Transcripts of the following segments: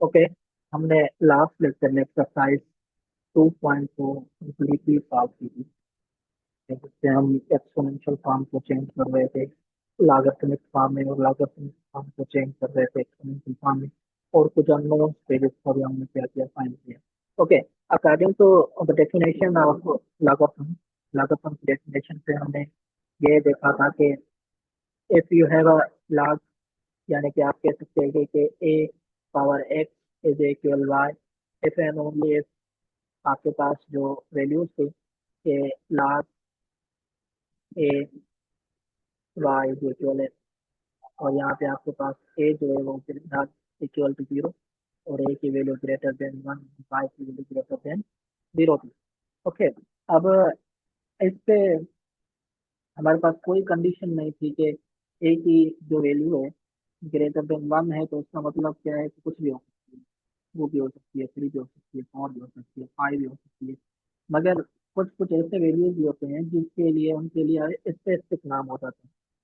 Okay, हमने last lecture में exercise 2.4 completely solve की थी, जिससे हम एक्सपोनेंशियल फॉर्म को चेंज कर रहे थे लागरिथमिक फॉर्म में, और लागरिथमिक फॉर्म को चेंज कर रहे थे एक्सपोनेंशियल फॉर्म में, और कुछ अननोन स्टेजेस पर भी हमने क्या किया, फाइंड किया। Okay, according to the definition of logarithm, logarithm की डेफिनेशन से हमने ये देखा था कि if you have a log, यानी कि आप कह सकते हैं कि a power x is equal y, if and only if आपके पास जो वैल्यूज थे कि log a y is equal है, और यहाँ पे आपके पास ए जो है वो नॉट इक्वल टू जीरो, और ए की value greater than one, Y की वैल्यू ग्रेटर देन जीरो थी। ओके, अब इस पे हमारे पास कोई कंडीशन नहीं थी कि ए की जो वैल्यू है ग्रेटर देन वन है, तो उसका मतलब क्या है कि कुछ भी हो सकती है, वो भी हो सकती है, थ्री भी हो सकती है, फोर भी हो सकती है, फाइव भी हो सकती है। मगर कुछ कुछ ऐसे वैल्यूज भी होते हैं जिसके लिए उनके लिए स्पेसिफिक नाम होता है।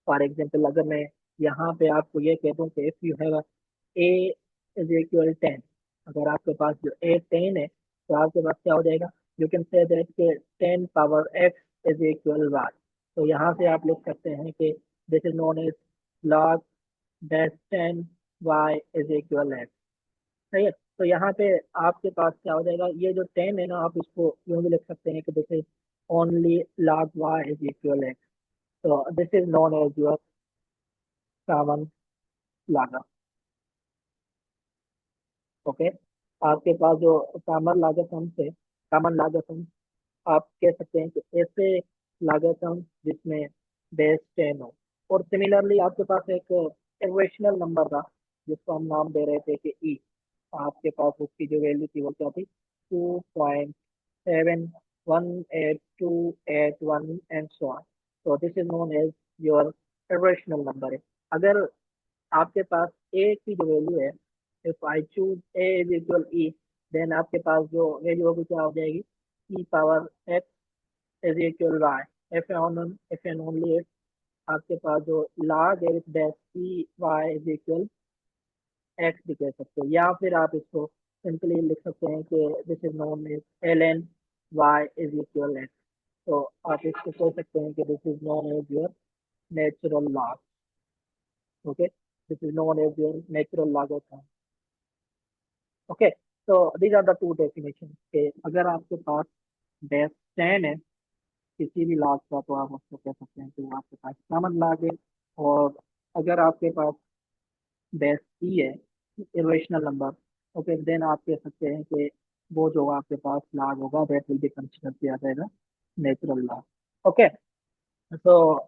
फॉर एग्जाम्पल, अगर मैं यहाँ पे आपको ये कह दूँ कि if you have a is equal 10, अगर आपके पास जो ए 10 है, तो आपके पास क्या हो जाएगा, यू कैन से दैट के 10 power x is equal Y. तो यहाँ से आप लिख सकते हैं कि this is known as log dash 10 Y is equal X. सही है, तो यहाँ पे आपके पास क्या हो जाएगा, ये जो 10 है ना, आप इसको यूं भी लिख सकते हैं कि this is only log y is equal x. तो this is known as your common log. Okay, आपके पास जो कॉमन लागत हम से, कॉमन लागत हम आप कह सकते हैं कि ऐसे लागत हम जिसमें बेस 10 हो। और सिमिलरली आपके पास एक इक्वेशनल नंबर था जिसको हम नाम दे रहे थे कि ई, आपके पास उसकी जो वैल्यू थी वो क्या थी, 2.71828 एंड सो ऑन। तो this is known as your irrational number है। अगर आपके पास ए की जो वैल्यू है, if I choose a is equal e, then आपके पास जो वैल्यू होगी क्या हो जाएगी, e power x is equal y. If and only if आपके पास जो log है that e y is equal x भी कह सकते हो, या फिर आप इसको सिंपली लिख सकते हैं कि this is known as l n y is equal x. तो आप इसको कह सकते हैं कि this is known as your natural log. Okay, this is known as your natural log of time. Okay, तो these are the two definition के अगर आपके पास बेस 10 है किसी भी लॉग का, तो आप उसको कह सकते हैं कि वो आपके पास कॉमन लॉग है। और अगर आपके पास बेस ई है, इरेशनल नंबर, ओके, देन आप कह सकते हैं कि वो जो आपके पास लॉग होगा दैट विल बी कंसिडर किया जाएगा नेचुरल लॉग। ओके, तो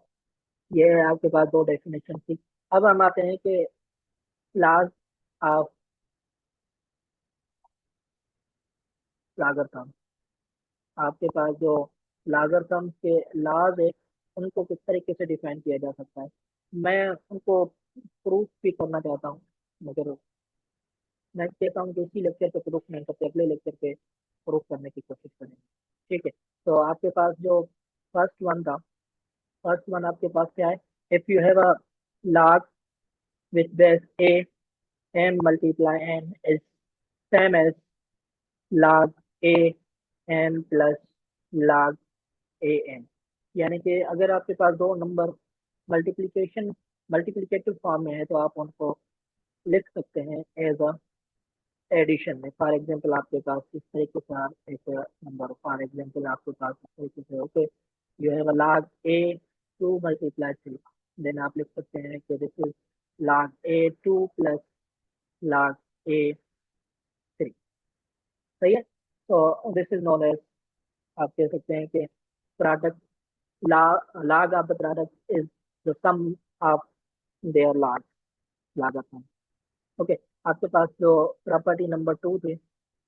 ये है आपके पास दो डेफिनेशन थी। अब हम आते हैं कि लॉग ऑफ लॉगरिथम। आपके पास जो लॉगरिथम के लॉज है उनको किस तरीके से डिफाइन किया जा सकता है, मैं उनको प्रूफ भी करना चाहता हूँ, मगर मैं कहता हूँ कि इसी लेक्चर पे प्रूफ नहीं करते, अगले लेक्चर पे प्रूफ करने की कोशिश करेंगे। ठीक है, तो आपके पास जो फर्स्ट वन था, फर्स्ट वन आपके पास क्या है, if you have a log with base a, m multiply n is same as log a m plus log a n। यानी कि अगर आपके पास दो नंबर मल्टीप्लिकेशन मल्टीप्लिकेटिव फॉर्म में है, तो आप उनको लिख सकते हैं एज अ एडिशन में। फॉर एग्जांपल आपके पास इस तरीके से आप एक नंबर, फॉर एग्जांपल आपके पास इस तरीके से, okay, you have a log a 2 multiply 3, then आप लिख सकते हैं कि this is log a 2 plus log a 3। सही है, तो दिस इज नोन एज, आप कह सकते हैं कि product, log of the product is the sum of their log, लागत। ओके, आपके पास जो प्रॉपर्टी नंबर 2 थे,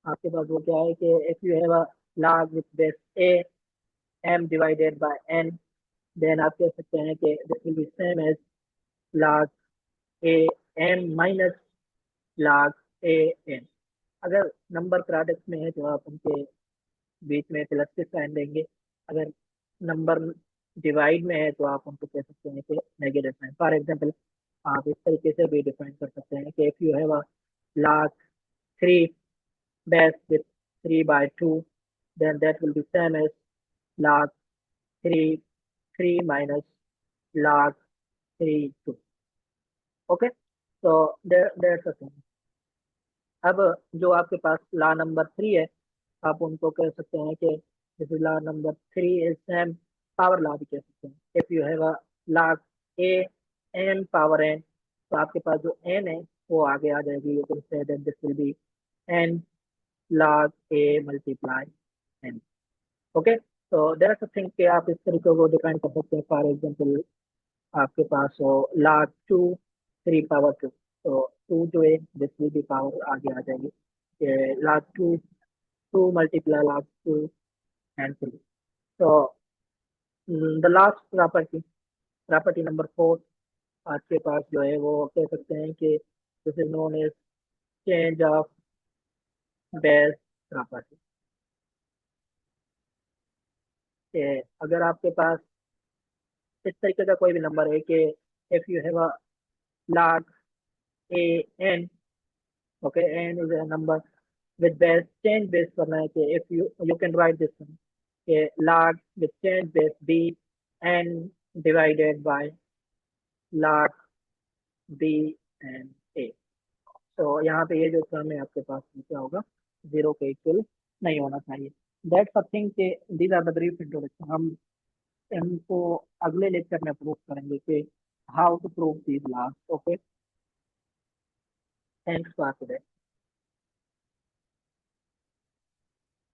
आपके पास वो क्या है कि if you have a log with base A m divided by n, then आप कह सकते हैं कि this will be same as log a m minus log a n। अगर नंबर प्रोडक्ट में है तो आप उनके बीच में प्लस के साइन देंगे, अगर नंबर डिवाइड में है तो आप उनको कह सकते हैं कि नेगेटिव साइन। फॉर एग्जांपल, आप इस तरीके से भी डिफाइन कर सकते हैं कि if you have a log 3 base with 3 by 2, then that will be same as log 3, 3 minus log 3, 2. Okay, so there's a thing. अब जो आपके पास लॉ नंबर 3 है, आप उनको कह सकते हैं कि जैसे law number 3 is same power law भी कह सकते हैं। If you have a log A N power N, तो आपके पास जो एन है वो आगे आ जाएगी। You can say that this will be N log a multiply n। Okay, तो देयर आर समथिंग कि आप इस तरीके को डिफाइन कर सकते हैं। फॉर एग्जांपल आपके पास हो log 2 3 पावर 2, तो 2 जो है दिस विल बी पावर आगे आ जाएगी log 2 2 multiply log 2 and 3। so the last property number 4 आपके पास जो है वो कह सकते हैं कि this is known as change of base property. अगर आपके पास इस तरीके का कोई भी नंबर है कि if you have a log a n, okay, n is a number with base change base करना है कि if you can write this one कि log with change base b n divided by log b and a। तो यहाँ पे ये जो term है आपके पास में क्या होगा, जीरो के इक्वल नहीं होना चाहिए। दैट्स समथिंग के these are the brief introduction. हम इनको अगले लेक्चर में प्रूव करेंगे कि how to prove these laws. Okay, thanks for today.